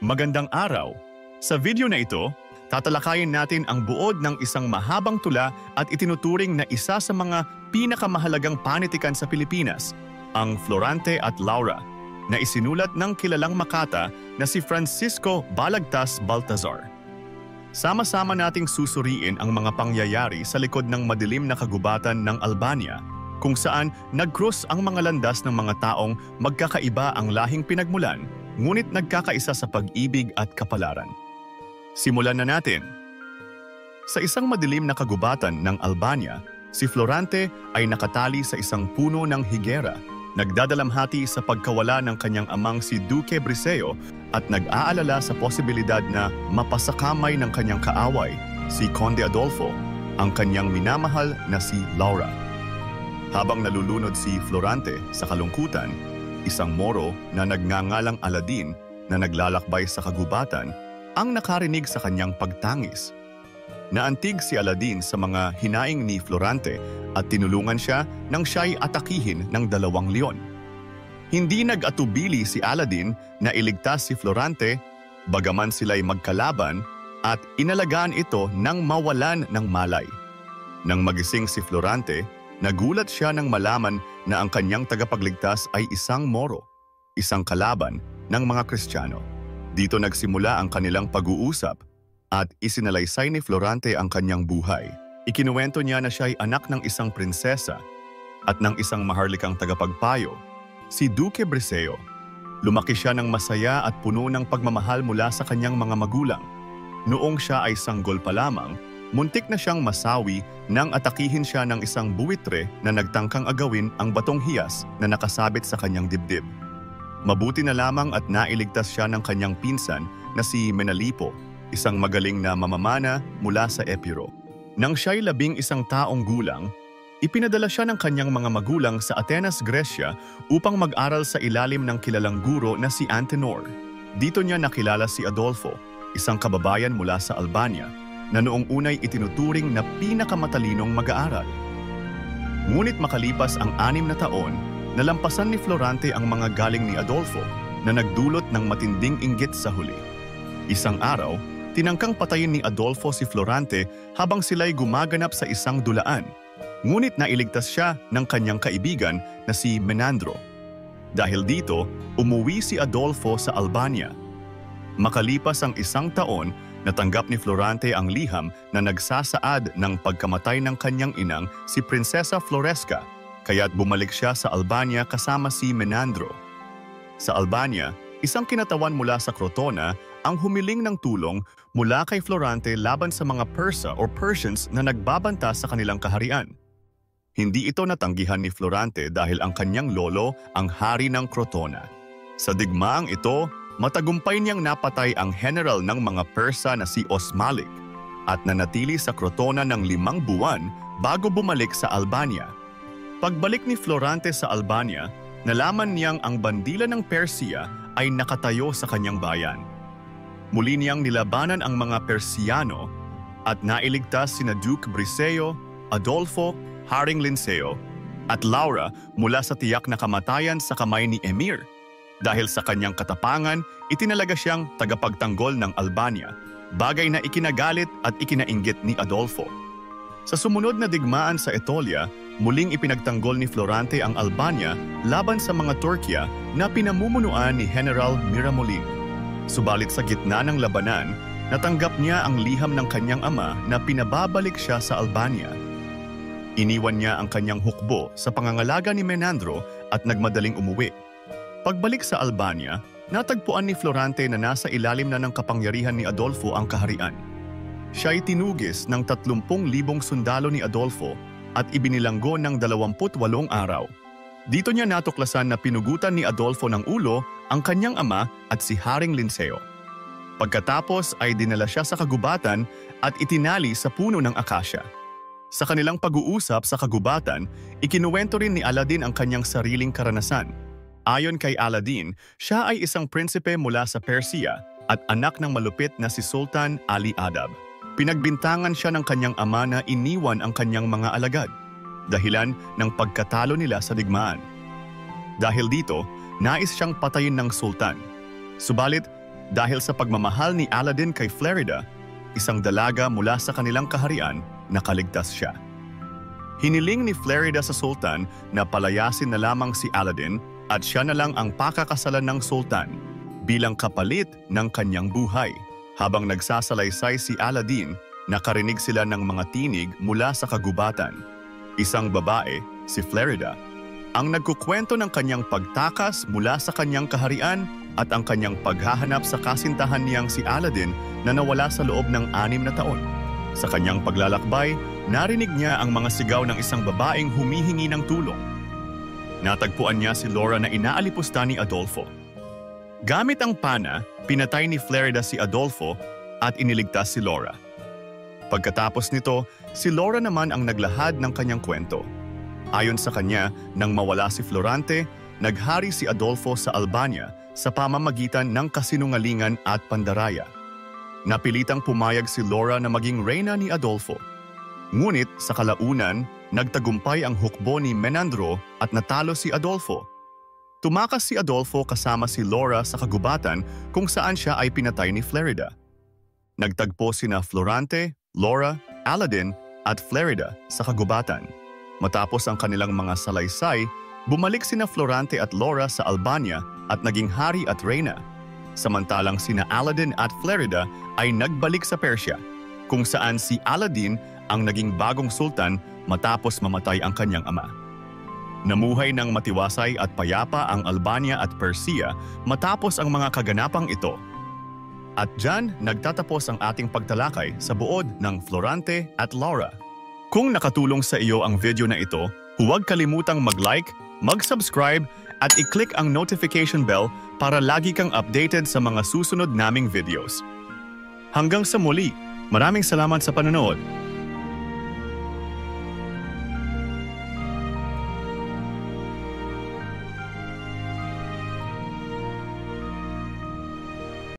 Magandang araw! Sa video na ito, tatalakayin natin ang buod ng isang mahabang tula at itinuturing na isa sa mga pinakamahalagang panitikan sa Pilipinas, ang Florante at Laura, na isinulat ng kilalang Makata na si Francisco Balagtas Baltazar. Sama-sama nating susuriin ang mga pangyayari sa likod ng madilim na kagubatan ng Albania, kung saan nag-cross ang mga landas ng mga taong magkakaiba ang lahing pinagmulan, ngunit nagkakaisa sa pag-ibig at kapalaran. Simulan na natin. Sa isang madilim na kagubatan ng Albania, si Florante ay nakatali sa isang puno ng higera, nagdadalamhati sa pagkawala ng kanyang amang si Duque Briseo at nag-aalala sa posibilidad na mapasakamay ng kanyang kaaway, si Conde Adolfo, ang kanyang minamahal na si Laura. Habang nalulunod si Florante sa kalungkutan, isang Moro na nagngangalang Aladin na naglalakbay sa kagubatan ang nakarinig sa kanyang pagtangis. Naantig si Aladin sa mga hinaing ni Florante at tinulungan siya nang siya'y atakihin ng 2 leon. Hindi nag-atubili si Aladin na iligtas si Florante, bagaman sila'y magkalaban, at inalagaan ito nang mawalan ng malay. Nang magising si Florante, nagulat siya nang malaman na ang kanyang tagapagligtas ay isang Moro, isang kalaban ng mga Kristiyano. Dito nagsimula ang kanilang pag-uusap at isinalaysay ni Florante ang kanyang buhay. Ikinuwento niya na siya ay anak ng isang prinsesa at ng isang maharlikang tagapagpayo, si Duque Briseo. Lumaki siya ng masaya at puno ng pagmamahal mula sa kanyang mga magulang. Noong siya ay sanggol pa lamang, muntik na siyang masawi nang atakihin siya ng isang buwitre na nagtangkang agawin ang batong hiyas na nakasabit sa kanyang dibdib. Mabuti na lamang at nailigtas siya ng kanyang pinsan na si Menalipo, isang magaling na mamamana mula sa Epiro. Nang siya'y 11 taong gulang, ipinadala siya ng kanyang mga magulang sa Atenas, Gresya upang mag-aral sa ilalim ng kilalang guro na si Antenor. Dito niya nakilala si Adolfo, isang kababayan mula sa Albania, na noong unay itinuturing na pinakamatalinong mag-aaral. Ngunit makalipas ang 6 na taon, nalampasan ni Florante ang mga galing ni Adolfo na nagdulot ng matinding inggit sa huli. Isang araw, tinangkang patayin ni Adolfo si Florante habang sila'y gumaganap sa isang dulaan. Ngunit nailigtas siya ng kanyang kaibigan na si Menandro. Dahil dito, umuwi si Adolfo sa Albania. Makalipas ang 1 taon, natanggap ni Florante ang liham na nagsasaad ng pagkamatay ng kanyang inang si Prinsesa Floresca, kaya't bumalik siya sa Albania kasama si Menandro. Sa Albania, isang kinatawan mula sa Crotona ang humiling ng tulong mula kay Florante laban sa mga Persa o Persians na nagbabanta sa kanilang kaharian. Hindi ito natanggihan ni Florante dahil ang kanyang lolo ang hari ng Crotona. Sa digmaang ito, matagumpay niyang napatay ang general ng mga Persa na si Osmalik at nanatili sa Crotona ng 5 buwan bago bumalik sa Albania. Pagbalik ni Florante sa Albania, nalaman niyang ang bandila ng Persia ay nakatayo sa kanyang bayan. Muli niyang nilabanan ang mga Persiyano at nailigtas sina Duke Briseo, Adolfo, Haring Linceo at Laura mula sa tiyak na kamatayan sa kamay ni Emir. Dahil sa kanyang katapangan, itinalaga siyang tagapagtanggol ng Albania, bagay na ikinagalit at ikinainggit ni Adolfo. Sa sumunod na digmaan sa Etolia, muling ipinagtanggol ni Florante ang Albania laban sa mga Turkya na pinamumunuan ni General Miramolin. Subalit sa gitna ng labanan, natanggap niya ang liham ng kanyang ama na pinababalik siya sa Albania. Iniwan niya ang kanyang hukbo sa pangangalaga ni Menandro at nagmadaling umuwi. Pagbalik sa Albania, natagpuan ni Florante na nasa ilalim na ng kapangyarihan ni Adolfo ang kaharian. Siya'y tinugis ng 30,000 sundalo ni Adolfo at ibinilanggo ng 28 araw. Dito niya natuklasan na pinugutan ni Adolfo ng ulo ang kanyang ama at si Haring Linceo. Pagkatapos ay dinala siya sa kagubatan at itinali sa puno ng akasya. Sa kanilang pag-uusap sa kagubatan, ikinuwento rin ni Aladin ang kanyang sariling karanasan. Ayon kay Aladin, siya ay isang prinsipe mula sa Persia at anak ng malupit na si Sultan Ali Adab. Pinagbintangan siya ng kanyang ama na iniwan ang kanyang mga alagad, dahilan ng pagkatalo nila sa digmaan. Dahil dito, nais siyang patayin ng sultan. Subalit, dahil sa pagmamahal ni Aladdin kay Florida, isang dalaga mula sa kanilang kaharian, nakaligtas siya. Hiniling ni Florida sa sultan na palayasin na lamang si Aladdin at siya na lang ang pakakasalan ng sultan bilang kapalit ng kanyang buhay. Habang nagsasalaysay si Aladdin, nakarinig sila ng mga tinig mula sa kagubatan. Isang babae, si Florida, ang nagkukwento ng kanyang pagtakas mula sa kanyang kaharian at ang kanyang paghahanap sa kasintahan niyang si Aladdin na nawala sa loob ng 6 na taon. Sa kanyang paglalakbay, narinig niya ang mga sigaw ng isang babaeng humihingi ng tulong. Natagpuan niya si Laura na inaalipusta ni Adolfo. Gamit ang pana, pinatay ni Florida si Adolfo at iniligtas si Laura. Pagkatapos nito, si Laura naman ang naglahad ng kanyang kwento. Ayon sa kanya, nang mawala si Florante, naghari si Adolfo sa Albania sa pamamagitan ng kasinungalingan at pandaraya. Napilitang pumayag si Laura na maging reyna ni Adolfo. Ngunit sa kalaunan, nagtagumpay ang hukbo ni Menandro at natalo si Adolfo. Tumakas si Adolfo kasama si Laura sa kagubatan kung saan siya ay pinatay ni Florida. Nagtagpo sina Florante, Laura, Aladdin at Florida sa kagubatan. Matapos ang kanilang mga salaysay, bumalik sina Florante at Laura sa Albania at naging hari at reyna. Samantalang sina Aladdin at Florida ay nagbalik sa Persia, kung saan si Aladdin ang naging bagong sultan matapos mamatay ang kanyang ama. Namuhay ng matiwasay at payapa ang Albania at Persia matapos ang mga kaganapang ito. At dyan, nagtatapos ang ating pagtalakay sa buod ng Florante at Laura. Kung nakatulong sa iyo ang video na ito, huwag kalimutang mag-like, mag-subscribe at i-click ang notification bell para lagi kang updated sa mga susunod naming videos. Hanggang sa muli, maraming salamat sa panonood.